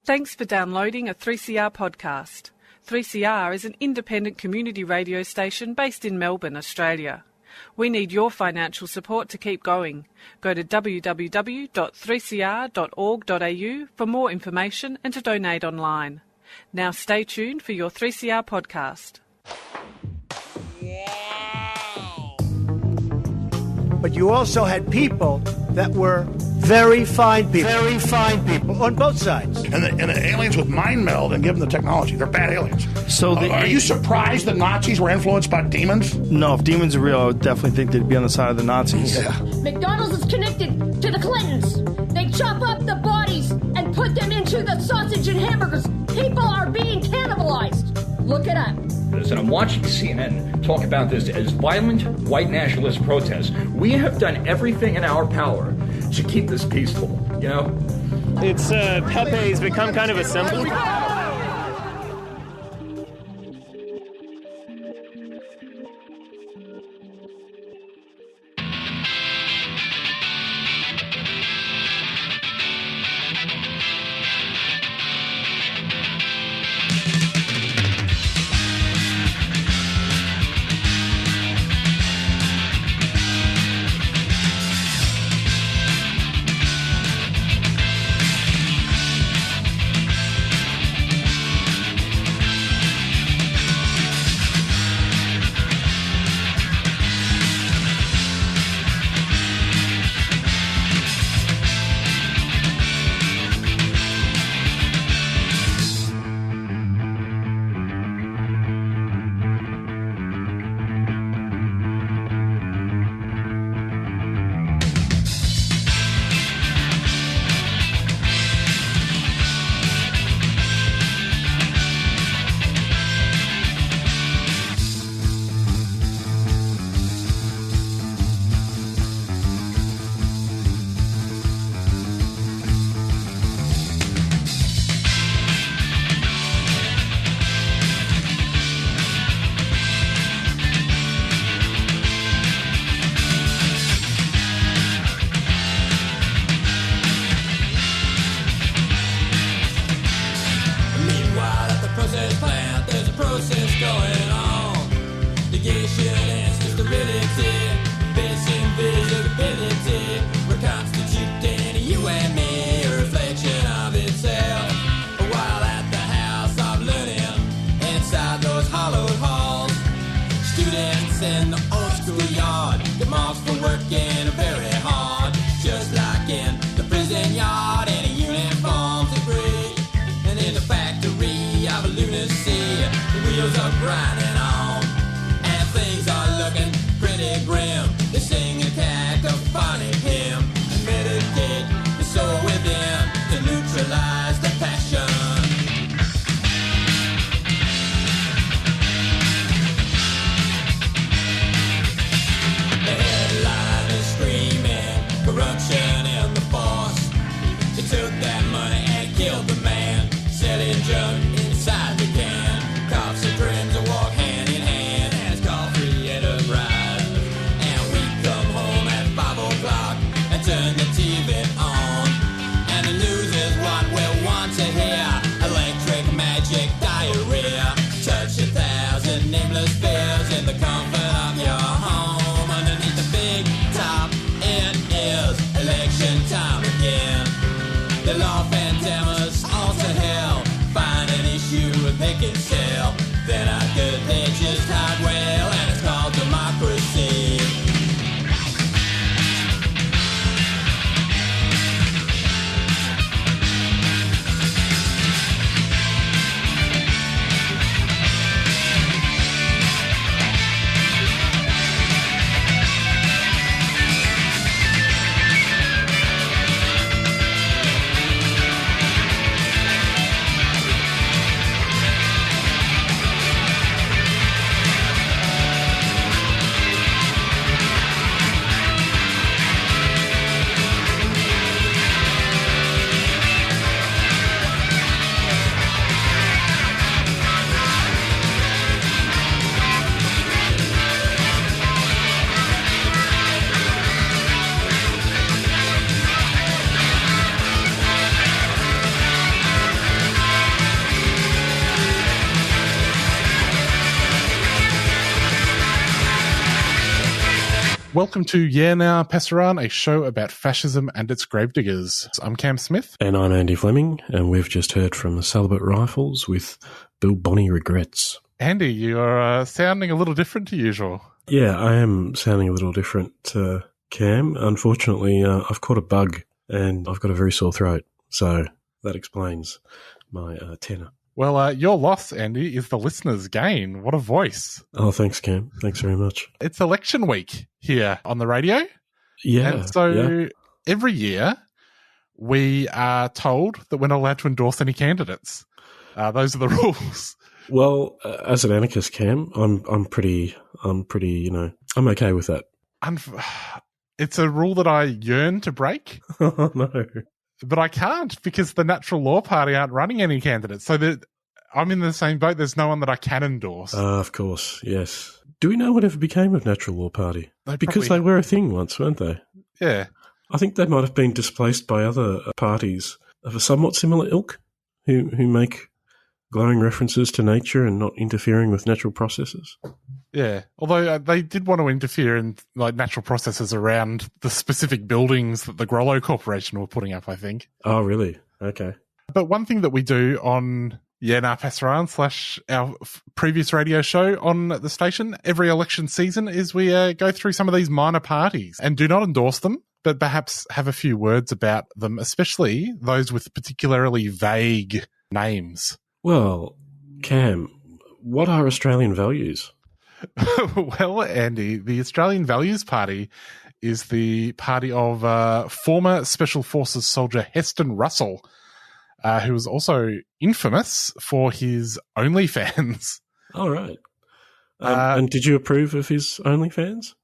Thanks for downloading a 3CR podcast. 3CR is an independent community radio station based in Melbourne, Australia. We need your financial support to keep going. Go to www.3cr.org.au for more information and to donate online. Now stay tuned for your 3CR podcast. But you also had people that were very fine people on both sides. And the aliens with mind meld and give them the technology. They're bad aliens. So are you surprised that Nazis were influenced by demons? No, if demons are real, I would definitely think they'd be on the side of the Nazis. Yeah. McDonald's is connected to the Clintons. They chop up the bodies and put them into the sausage and hamburgers. People are being cannibalized. Look it up. And I'm watching CNN talk about this as violent white nationalist protests. We have done everything in our power to keep this peaceful, you know? It's Pepe has become kind of a symbol. Turn the TV on, and the news is what we want. Welcome to Yeah Now Passaran, a show about fascism and its gravediggers. I'm Cam Smith. And I'm Andy Fleming, and we've just heard from the Celibate Rifles with Bill Bonnie Regrets. Andy, you're sounding a little different to usual. Yeah, I am sounding a little different, Cam. Unfortunately, I've caught a bug and I've got a very sore throat, so that explains my tenor. Well, your loss, Andy, is the listener's gain. What a voice. Oh, thanks, Cam. Thanks very much. It's election week here on the radio. Yeah. And so every year we are told that we're not allowed to endorse any candidates. Those are the rules. Well, as an anarchist, Cam, I'm pretty, I'm okay with that. It's a rule that I yearn to break. Oh, no. But I can't because the Natural Law Party aren't running any candidates. So that I'm in the same boat. There's no one that I can endorse. Of course, yes. Do we know whatever became of Natural Law Party? Because they were a thing once, weren't they? Yeah. I think they might have been displaced by other parties of a somewhat similar ilk who make glowing references to nature and not interfering with natural processes. Yeah, although they did want to interfere in like natural processes around the specific buildings that the Grollo Corporation were putting up, I think. Oh, really? Okay. But one thing that we do on Yenar Passaran / our previous radio show on the station every election season is we go through some of these minor parties and do not endorse them, but perhaps have a few words about them, especially those with particularly vague names. Well, Cam, what are Australian values? Well, Andy, the Australian Values Party is the party of former Special Forces soldier Heston Russell, who was also infamous for his OnlyFans. All right. And did you approve of his OnlyFans?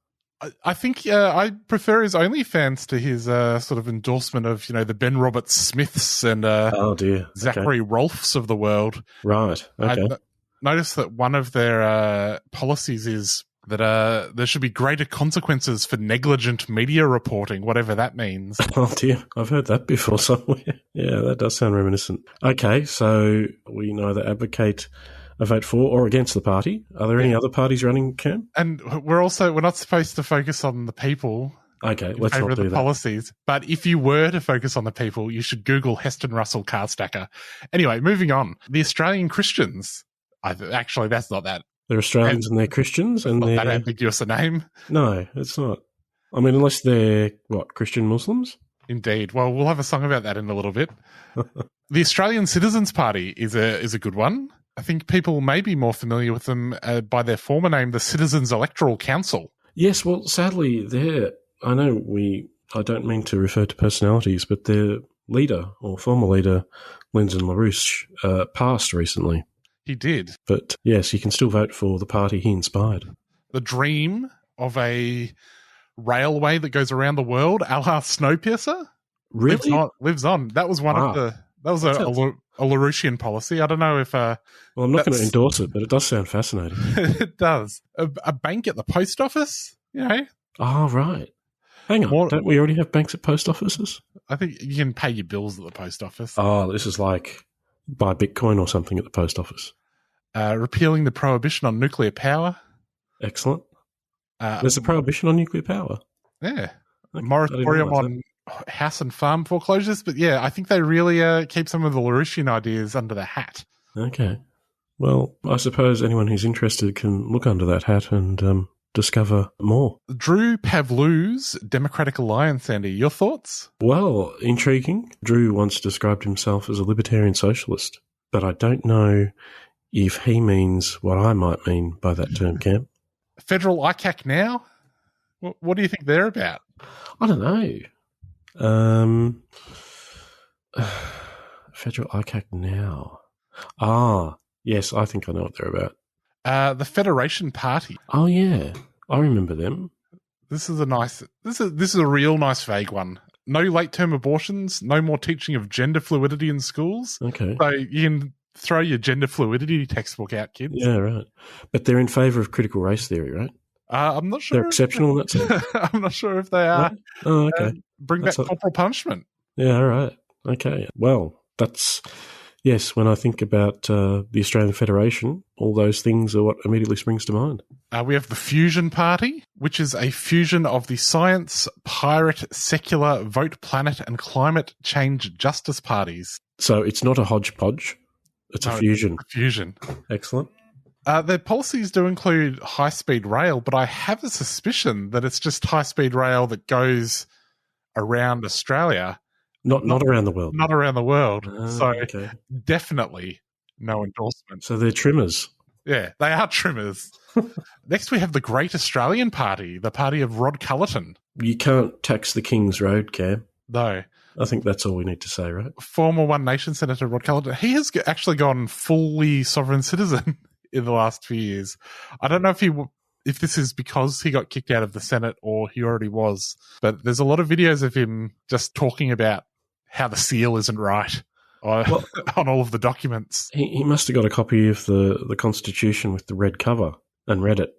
I think I prefer his OnlyFans to his sort of endorsement of, the Ben Roberts Smiths and Zachary Rolfes of the world. Right. Okay. Notice that one of their policies is that there should be greater consequences for negligent media reporting, whatever that means. Oh, dear. I've heard that before somewhere. Yeah, that does sound reminiscent. Okay, so we neither advocate a vote for or against the party. Are there any other parties running, Cam? And we're not supposed to focus on the people. Okay, let's not do the that. Policies. But if you were to focus on the people, you should Google Heston Russell car stacker. Anyway, moving on. The Australian Christians. Actually, that's not that. They're Australians and they're Christians. And they're not that ambiguous a name. No, it's not. I mean, unless they're, Christian Muslims? Indeed. Well, we'll have a song about that in a little bit. The Australian Citizens Party is a good one. I think people may be more familiar with them by their former name, the Citizens Electoral Council. Yes, well, sadly, I don't mean to refer to personalities, but their leader, or former leader, Lyndon LaRouche, passed recently. He did. But yes, you can still vote for the party he inspired. The dream of a railway that goes around the world, a la Snowpiercer, really lives on. That was one of the. That was a LaRouchian policy. I don't know if. Well, I'm not going to endorse it, but it does sound fascinating. It does. A bank at the post office, Oh, right. Hang on. Don't we already have banks at post offices? I think you can pay your bills at the post office. Oh, this is like buy Bitcoin or something at the post office. Repealing the prohibition on nuclear power. Excellent. There's a prohibition on nuclear power. Yeah. Moratorium on house and farm foreclosures. But yeah, I think they really keep some of the LaRouchian ideas under the hat. Okay. Well, I suppose anyone who's interested can look under that hat and discover more. Drew Pavlou's Democratic Alliance, Andy, your thoughts? Well, intriguing. Drew once described himself as a libertarian socialist, but I don't know if he means what I might mean by that term, Cam. Federal ICAC now? What do you think they're about? I don't know. Federal ICAC now. Ah, yes, I think I know what they're about. The Federation Party. Oh yeah, I remember them. This is a real nice vague one. No late term abortions. No more teaching of gender fluidity in schools. Okay, so you can throw your gender fluidity textbook out, kids. Yeah, right. But they're in favour of critical race theory, right? I'm not sure. They're exceptional in that sense. I'm not sure if they are. Right? Oh, okay. Bring back corporal punishment. Yeah, all right. Okay. Well, that's Yes, when I think about the Australian Federation, all those things are what immediately springs to mind. We have the Fusion Party, which is a fusion of the Science, Pirate, Secular, Vote Planet and Climate Change Justice parties. So it's not a hodgepodge, it's a fusion. It's a fusion. Excellent. Their policies do include high-speed rail, but I have a suspicion that it's just high-speed rail that goes around Australia. Not around the world. Not around the world. Okay. Definitely no endorsement. So they're trimmers. Yeah, they are trimmers. Next, we have the Great Australian Party, the party of Rod Cullerton. You can't tax the King's Road, Cam. No. I think that's all we need to say, right? Former One Nation Senator Rod Cullerton. He has actually gone fully sovereign citizen in the last few years. I don't know if this is because he got kicked out of the Senate or he already was, but there's a lot of videos of him just talking about how the seal isn't right on all of the documents. He must have got a copy of the Constitution with the red cover and read it,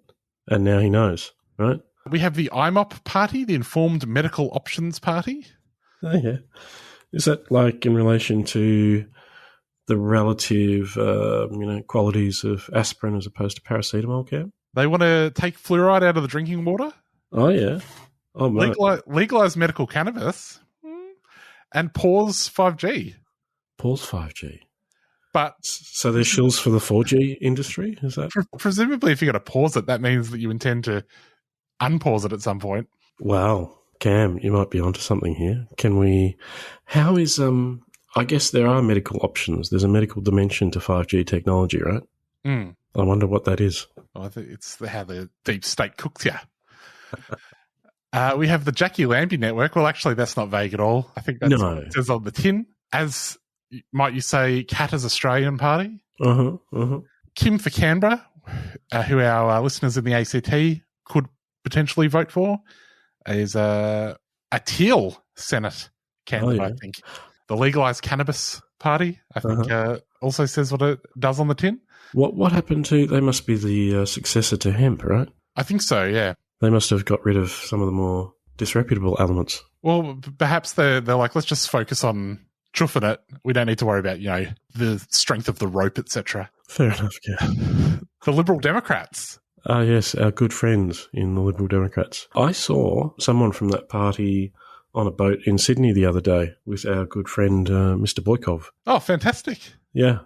and now he knows, right? We have the IMOP Party, the Informed Medical Options Party. Oh, yeah. Is that like in relation to the relative qualities of aspirin as opposed to paracetamol, Cam? They want to take fluoride out of the drinking water. Oh, yeah. Oh, legalize medical cannabis and pause 5G. Pause 5G. But so there's shills for the 4G industry, is that? Presumably, if you're going to pause it, that means that you intend to unpause it at some point. Wow. Cam, you might be onto something here. How is, I guess there are medical options. There's a medical dimension to 5G technology, right? Mm. I wonder what that is. I think it's how the deep state cooks you. We have the Jackie Lambie Network. Well, actually, that's not vague at all. I think that's what it says on the tin. As might you say, Katter's Australian Party. Kim for Canberra, who our listeners in the ACT could potentially vote for, is a Teal Senate candidate, I think. The Legalised Cannabis Party, I think, also says what it does on the tin. What happened to... They must be the successor to hemp, right? I think so, yeah. They must have got rid of some of the more disreputable elements. Well, perhaps they're like, let's just focus on chuffing it. We don't need to worry about, the strength of the rope, etc. Fair enough, yeah. The Liberal Democrats. Yes, our good friends in the Liberal Democrats. I saw someone from that party on a boat in Sydney the other day with our good friend, Mr. Boykov. Oh, fantastic. Yeah.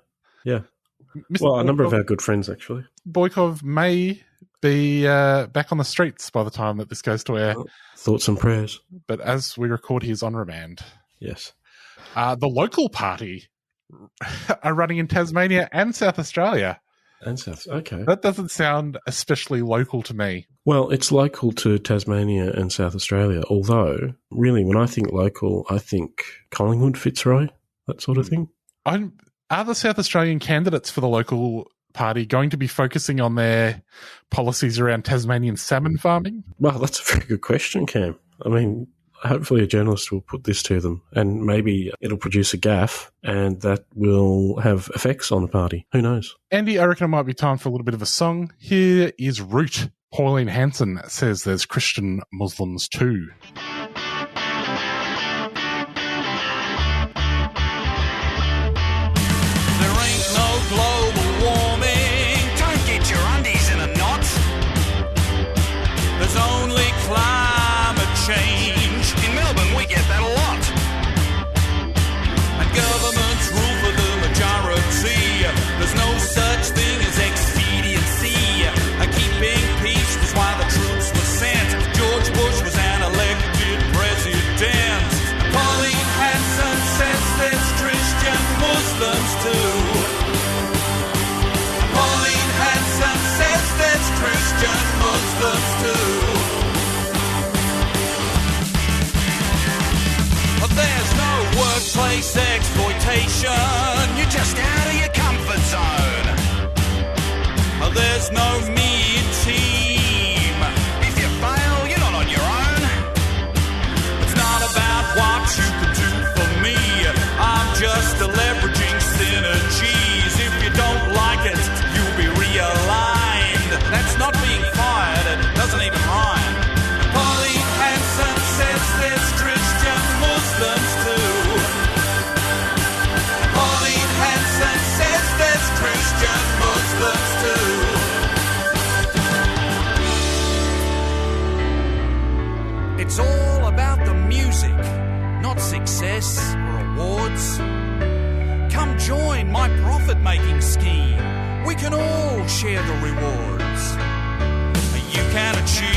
Well, a number of Boykov, our good friends, actually. Boykov may be back on the streets by the time that this goes to air. Thoughts and prayers. But as we record, he is on remand. Yes. The local party are running in Tasmania and South Australia. Okay. That doesn't sound especially local to me. Well, it's local to Tasmania and South Australia, although, really, when I think local, I think Collingwood, Fitzroy, that sort of thing. Are the South Australian candidates for the local party going to be focusing on their policies around Tasmanian salmon farming? Well, that's a very good question, Cam. I mean, hopefully a journalist will put this to them and maybe it'll produce a gaffe and that will have effects on the party. Who knows? Andy, I reckon it might be time for a little bit of a song. Here is Root. Pauline Hanson says there's Christian Muslims too. Global warming, don't get your undies in a knot. There's only climate change. In Melbourne we get that a lot. And governments rule for the majority. There's no such thing as expediency. And keeping peace was why the troops were sent. George Bush was an elected president. And Pauline Hanson says there's Christian Muslims too. Christian Muslims too. There's no workplace exploitation. You're just out of your comfort zone. There's no me team. If you fail, you're not on your own. It's not about what you can do for me. I'm just leveraging synergies. If you don't like it, you'll be realigned. That's not being fired, it doesn't even rhyme. Pauline Hanson says there's Christian Muslims too. Pauline Hanson behind my profit-making scheme. We can all share the rewards. You can achieve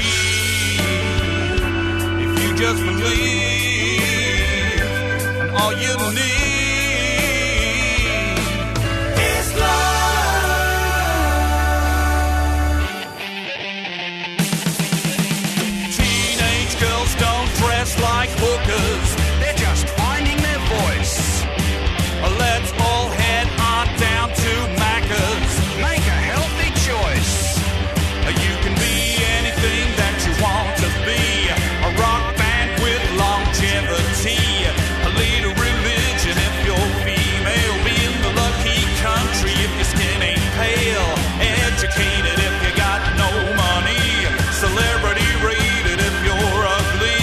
if you just believe, and all you need is love. Teenage girls don't dress like hookers, they're just finding their voice. Let's all head on down to Macca's, make a healthy choice. You can be anything that you want to be, a rock band with longevity, lead a religion if you're female, be in the lucky country if your skin ain't pale, educated if you got no money, celebrity rated if you're ugly.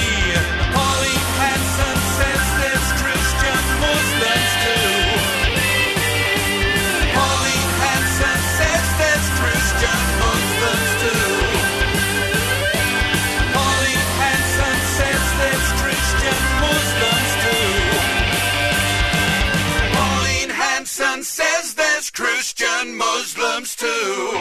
Pauline Hanson says there's Christian Muslims too. Pauline Hanson says there's Christian Muslims too. Pauline Hanson says there's Christian Muslims too. Pauline Hanson says there's Christian Muslims too.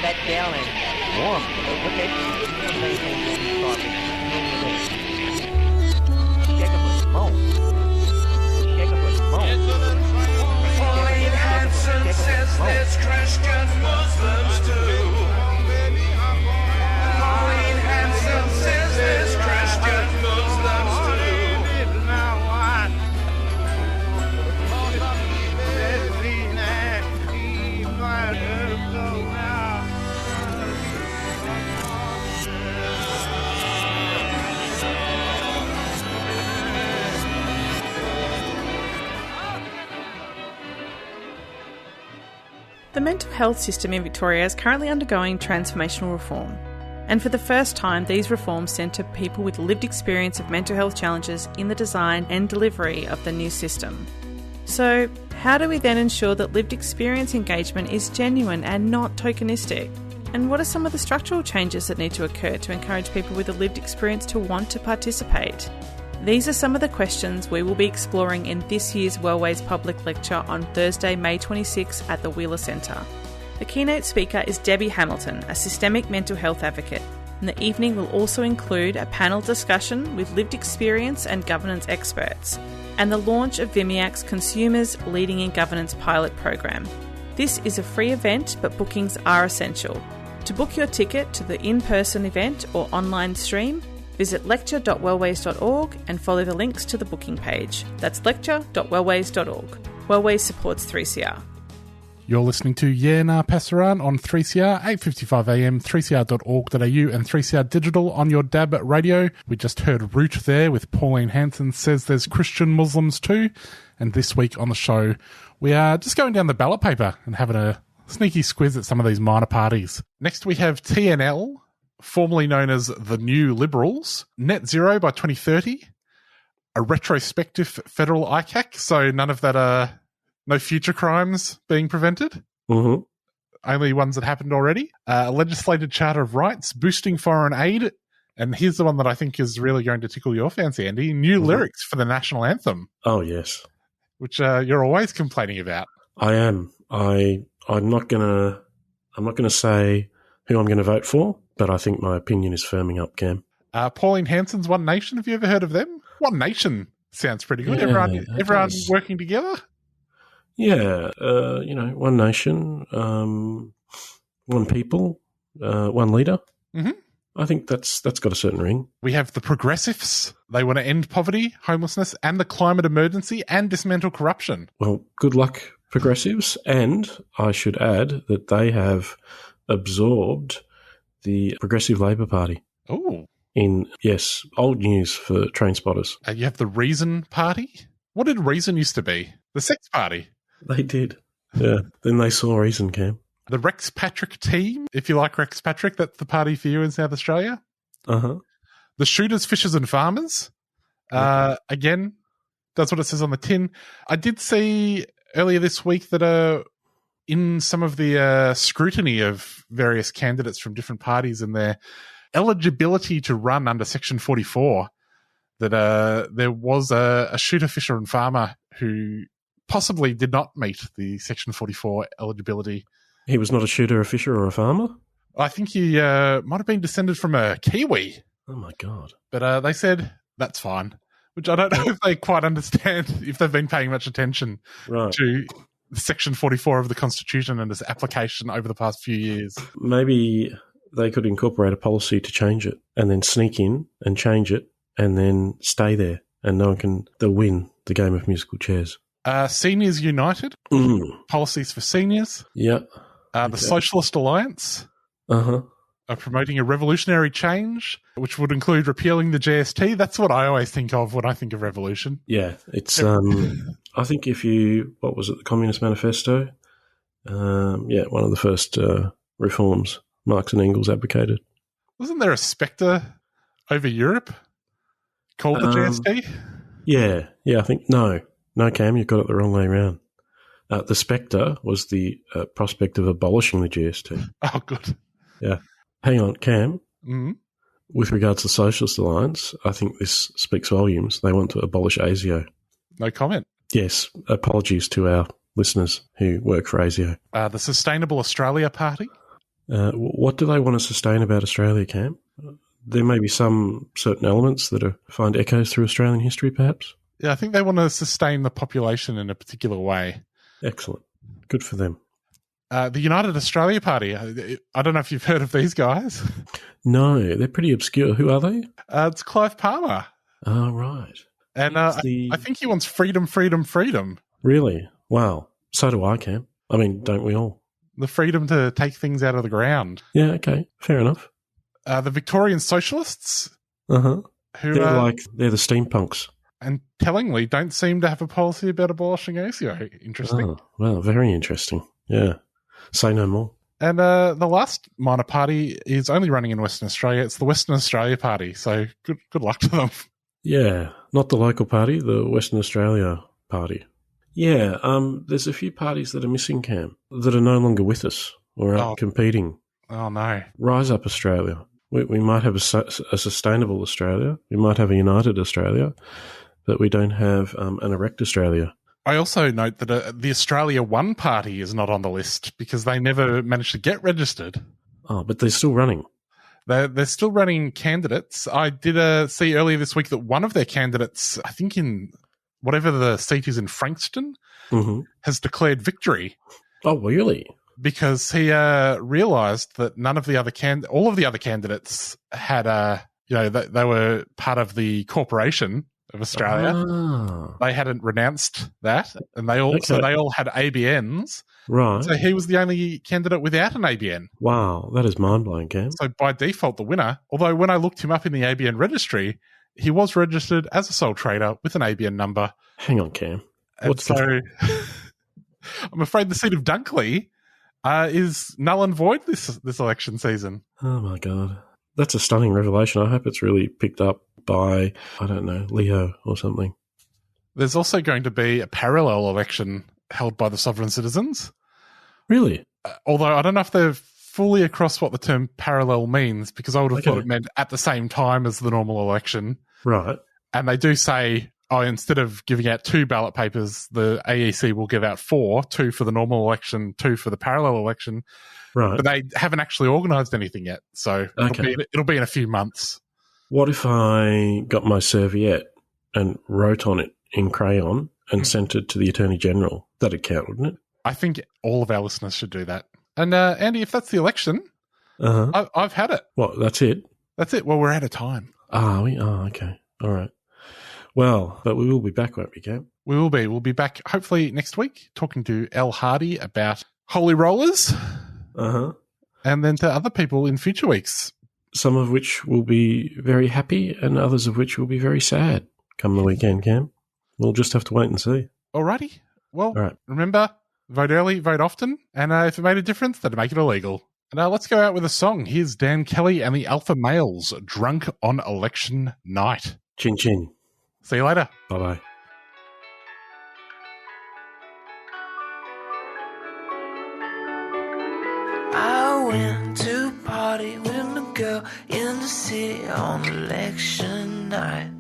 That down and warm. Look at shake up with moan. Shake up with moan. Pauline Hanson says there's Christian Muslims too. Pauline Hanson says there's Christian Muslims too. The mental health system in Victoria is currently undergoing transformational reform. And for the first time, these reforms centre people with lived experience of mental health challenges in the design and delivery of the new system. So, how do we then ensure that lived experience engagement is genuine and not tokenistic? And what are some of the structural changes that need to occur to encourage people with a lived experience to want to participate? These are some of the questions we will be exploring in this year's Wellways Public Lecture on Thursday, May 26 at the Wheeler Centre. The keynote speaker is Debbie Hamilton, a systemic mental health advocate, and the evening will also include a panel discussion with lived experience and governance experts, and the launch of VIMIAC's Consumers Leading in Governance pilot program. This is a free event, but bookings are essential. To book your ticket to the in-person event or online stream, visit lecture.wellways.org and follow the links to the booking page. That's lecture.wellways.org. Wellways supports 3CR. You're listening to YNP Passaran on 3CR, 8:55am, 3cr.org.au and 3CR Digital on your DAB radio. We just heard Root there with Pauline Hanson says there's Christian Muslims too. And this week on the show, we are just going down the ballot paper and having a sneaky squiz at some of these minor parties. Next we have TNL, formerly known as the New Liberals, net zero by 2030, a retrospective federal ICAC, so none of that, no future crimes being prevented. Mm-hmm. Only ones that happened already. A legislated charter of rights, boosting foreign aid, and here's the one that I think is really going to tickle your fancy, Andy, new lyrics for the national anthem. Oh, yes. Which you're always complaining about. I am. I'm not gonna say who I'm going to vote for, but I think my opinion is firming up, Cam. Pauline Hanson's One Nation, have you ever heard of them? One Nation sounds pretty good. Yeah, everyone working together? Yeah, One Nation, one people, one leader. Mm-hmm. I think that's got a certain ring. We have the Progressives. They want to end poverty, homelessness, and the climate emergency and dismantle corruption. Well, good luck, Progressives. And I should add that they have absorbed the Progressive Labor Party. Oh. Yes, old news for train spotters. You have the Reason Party, What did Reason used to be? The Sex Party. They did. Yeah. Then they saw Reason, Cam. The Rex Patrick team, if you like Rex Patrick, that's the party for you in South Australia. Uh-huh. The Shooters, Fishers and Farmers. Again, that's what it says on the tin. I did see earlier this week that in some of the scrutiny of various candidates from different parties and their eligibility to run under Section 44, that there was a shooter, fisher and farmer who possibly did not meet the Section 44 eligibility. He was not a shooter, a fisher, or a farmer? I think he might have been descended from a Kiwi. Oh, my God. But they said, that's fine, which I don't know if they quite understand, if they've been paying much attention to Section 44 of the Constitution and its application over the past few years. Maybe they could incorporate a policy to change it and then sneak in and change it and then stay there, and no one can. They'll win the game of musical chairs. Seniors United, policies for seniors. Yeah. The Socialist Alliance are promoting a revolutionary change, which would include repealing the GST. That's what I always think of when I think of revolution. Yeah, it's. I think what was it, the Communist Manifesto? One of the first reforms Marx and Engels advocated. Wasn't there a spectre over Europe called the GST? Yeah, I think no, Cam, you've got it the wrong way around. The spectre was the prospect of abolishing the GST. Oh, good. Yeah. Hang on, Cam. Mm-hmm. With regards to the Socialist Alliance, I think this speaks volumes. They want to abolish ASIO. No comment. Yes. Apologies to our listeners who work for ASIO. The Sustainable Australia Party? What do they want to sustain about Australia, Cam? There may be some certain elements that find echoes through Australian history, perhaps? Yeah, I think they want to sustain the population in a particular way. Excellent. Good for them. The United Australia Party. I don't know if you've heard of these guys. No, they're pretty obscure. Who are they? It's Clive Palmer. Oh, right. And I think he wants freedom, freedom, freedom. Really? Wow. So do I, Cam. I mean, don't we all? The freedom to take things out of the ground. Yeah, okay. Fair enough. The Victorian Socialists. Uh-huh. Who they're the steampunks. And tellingly don't seem to have a policy about abolishing ASIO. Interesting. Oh, well, very interesting. Yeah. Say no more. And the last minor party is only running in Western Australia. It's the Western Australia Party. So good luck to them. Yeah. Not the local party, the Western Australia Party. Yeah. There's a few parties that are missing, Cam, that are no longer with us or are competing. Oh, no. Rise Up Australia. We might have a sustainable Australia. We might have a united Australia, but we don't have an erect Australia. I also note that the Australia One Party is not on the list because they never managed to get registered. Oh, but they're still running. They're still running candidates. I did see earlier this week that one of their candidates, I think in whatever the seat is in Frankston, has declared victory. Oh, really? Because he realised that none of the other all of the other candidates had they were part of the Corporation of Australia. Ah. They hadn't renounced that, and they all had ABNs. Right. So he was the only candidate without an ABN. Wow, that is mind-blowing, Cam. So by default, the winner, although when I looked him up in the ABN registry, he was registered as a sole trader with an ABN number. Hang on, Cam. I'm afraid the seat of Dunkley is null and void this election season. Oh, my God. That's a stunning revelation. I hope it's really picked up by, I don't know, Leo or something. There's also going to be a parallel election held by the sovereign citizens. Really? Although I don't know if they're fully across what the term parallel means, because I would have thought it meant at the same time as the normal election. Right. And they do say, instead of giving out 2 ballot papers, the AEC will give out 4, 2 for the normal election, 2 for the parallel election. Right. But they haven't actually organised anything yet. So it'll be in a few months. What if I got my serviette and wrote on it in crayon and sent it to the Attorney General? That'd count, wouldn't it? I think all of our listeners should do that. And Andy, if that's the election, I've had it. What, that's it? That's it. Well, we're out of time. Okay. All right. Well, but we will be back, won't we, Cam? We will be. We'll be back hopefully next week talking to Elle Hardy about Holy Rollers. And then to other people in future weeks. Some of which will be very happy and others of which will be very sad come the weekend, Cam. we'll just have to wait and see. Alrighty. Well, remember, vote early, vote often, and if it made a difference, then make it illegal. And let's go out with a song. Here's Dan Kelly and the Alpha Males, Drunk on Election Night. Chin chin. See you later. Bye-bye. I went to party with my girl in the city on election night.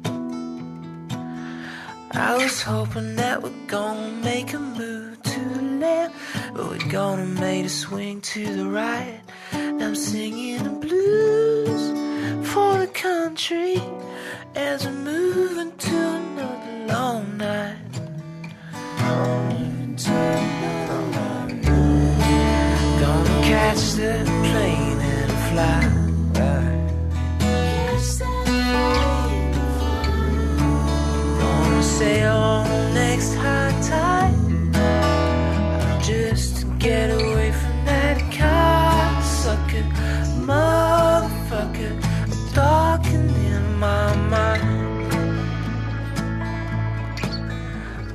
I was hoping that we're gonna make a move to the left, but we're gonna make a swing to the right. I'm singing the blues for the country as we're moving to another long night. Gonna catch the plane and fly. Gonna sail on the next high tide, just to get away from that car sucker, motherfucker, talking in my mind.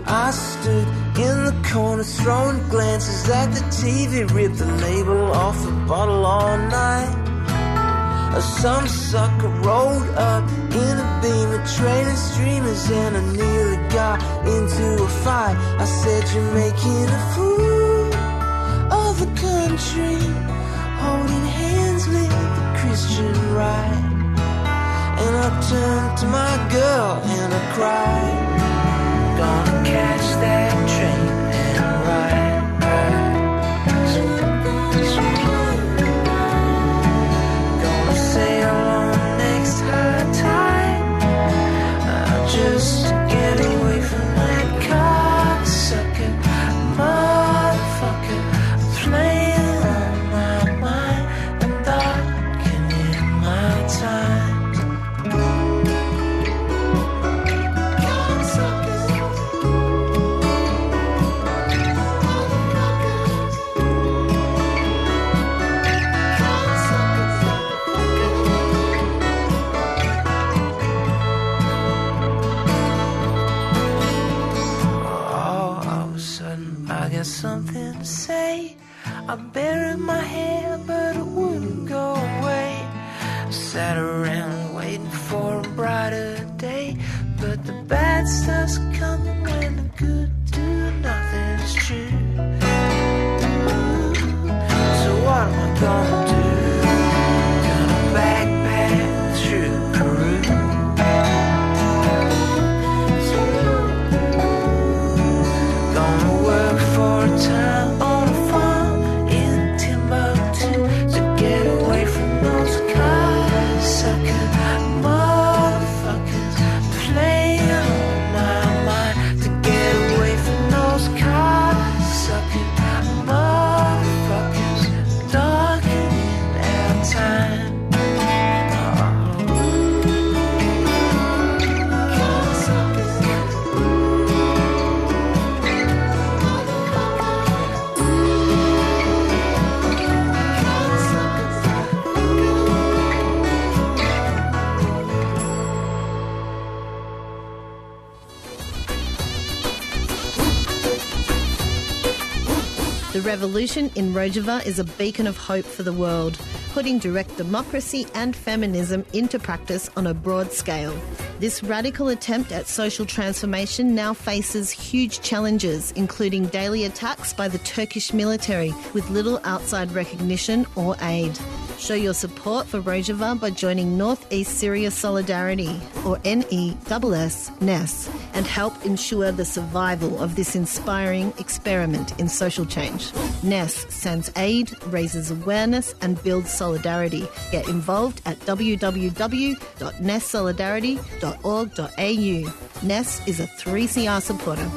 I stood in the corner throwing glances at the TV, ripped the label off the bottle all night. Some sucker rolled up in a beamer, trailing streamers, and I nearly got into a fight. I said, you're making a fool of the country, holding hands with the Christian right. And I turned to my girl and I cried. Gonna catch that train and ride. Gonna sail on the next high tide, just to get away from that car sucker, motherfucker, playing on my mind and darkening my time. Something to say. I buried my hair, but it wouldn't go away. Sat around waiting for a brighter day, but the bad stuff's coming when the good do nothing. It's true. So what am I gonna do? Gonna backpack through Peru. For a time on a farm in Timbuktu to get away from those cocksucker motherfuckers playing on my mind. To get away from those cocksucker motherfuckers darkening our time. The revolution in Rojava is a beacon of hope for the world, putting direct democracy and feminism into practice on a broad scale. This radical attempt at social transformation now faces huge challenges, including daily attacks by the Turkish military with little outside recognition or aid. Show your support for Rojava by joining Northeast Syria Solidarity, or NESS, and help ensure the survival of this inspiring experiment in social change. NESS sends aid, raises awareness and builds solidarity. Get involved at www.nesssolidarity.org.au. NESS is a 3CR supporter.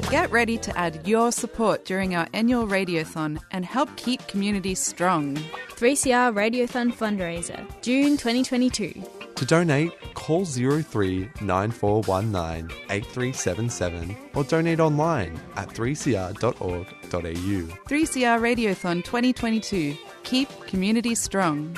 Get ready to add your support during our annual Radiothon and help keep communities strong. 3CR Radiothon fundraiser, June 2022. To donate, call 03 9419 8377 or donate online at 3cr.org.au. 3CR Radiothon 2022. Keep communities strong.